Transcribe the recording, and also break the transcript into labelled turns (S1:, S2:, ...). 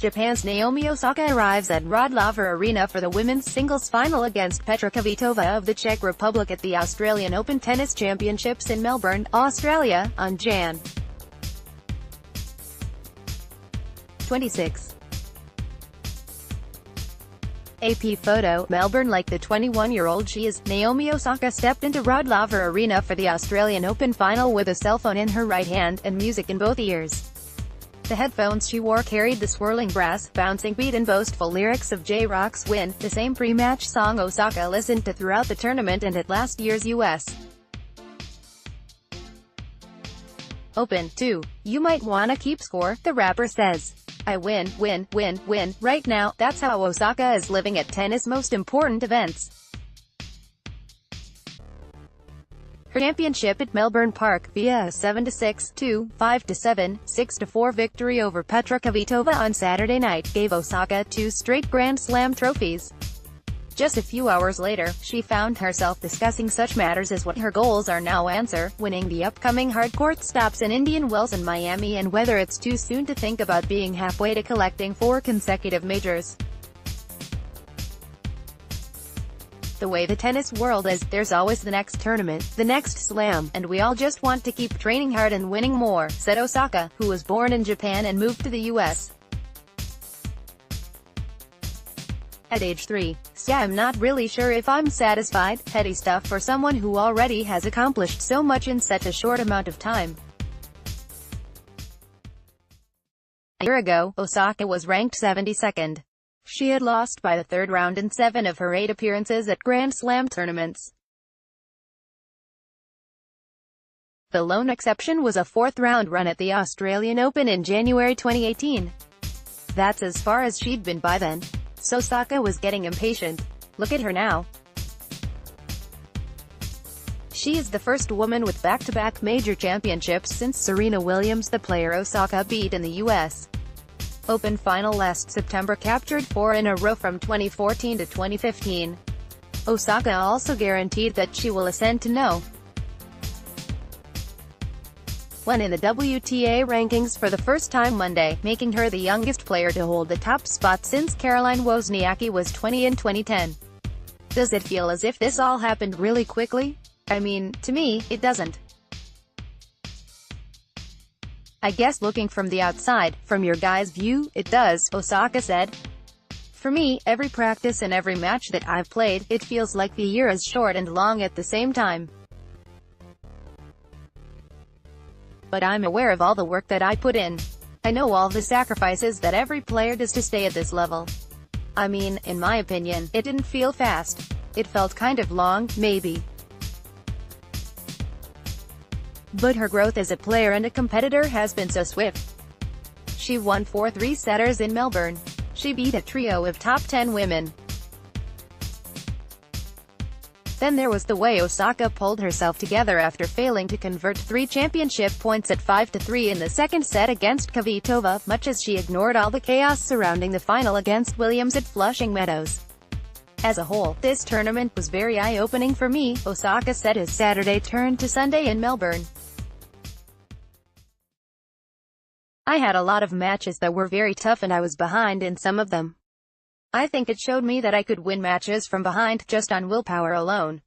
S1: Japan's Naomi Osaka arrives at Rod Laver Arena for the women's singles final against Petra Kvitova of the Czech Republic at the Australian Open Tennis Championships in Melbourne, Australia, on Jan. 26. AP photo, Melbourne Like. The 21-year-old she is, Naomi Osaka, stepped into Rod Laver Arena for the Australian Open final with a cell phone in her right hand, and music in both ears. The headphones she wore carried the swirling brass, bouncing beat and boastful lyrics of J-Rock's Win, the same pre-match song Osaka listened to throughout the tournament and at last year's U.S. Open, too. You might wanna keep score, the rapper says. I win, win, win, win, right now. That's how Osaka is living at tennis' most important events. Her championship at Melbourne Park, via a 7-6, 2, 5-7, 6-4 victory over Petra Kvitova on Saturday night, gave Osaka 2 straight Grand Slam trophies. Just a few hours later, she found herself discussing such matters as what her goals are now, winning the upcoming hardcourt stops in Indian Wells and Miami, and whether it's too soon to think about being halfway to collecting 4 consecutive majors. The way the tennis world is, there's always the next tournament, the next slam, and we all just want to keep training hard and winning more, said Osaka, who was born in Japan and moved to the U.S. at age 3. So I'm not really sure if I'm satisfied. Petty stuff for someone who already has accomplished so much in such a short amount of time. A year ago, Osaka was ranked 72nd. She had lost by the third round in 7 of her 8 appearances at Grand Slam tournaments. The lone exception was a 4th-round run at the Australian Open in January 2018. That's as far as she'd been by then. So Osaka was getting impatient. Look at her now. She is the first woman with back-to-back major championships since Serena Williams, the player Osaka beat in the U.S. Open final last September, captured 4 in a row from 2014 to 2015. Osaka also guaranteed that she will ascend to No. 1 in the WTA rankings for the first time Monday, making her the youngest player to hold the top spot since Caroline Wozniacki was 20 in 2010. Does it feel as if this all happened really quickly? I mean, to me, it doesn't. I guess looking from the outside, from your guy's view, it does, Osaka said. For me, every practice and every match that I've played, it feels like the year is short and long at the same time. But I'm aware of all the work that I put in. I know all the sacrifices that every player does to stay at this level. I mean, in my opinion, it didn't feel fast. It felt kind of long, maybe. But her growth as a player and a competitor has been so swift. She won 4 3-setters in Melbourne. She beat a trio of top 10 women. Then there was the way Osaka pulled herself together after failing to convert 3 championship points at 5-3 in the second set against Kvitova, much as she ignored all the chaos surrounding the final against Williams at Flushing Meadows. As a whole, this tournament was very eye-opening for me, Osaka said as Saturday turned to Sunday in Melbourne. I had a lot of matches that were very tough and I was behind in some of them. I think it showed me that I could win matches from behind, just on willpower alone.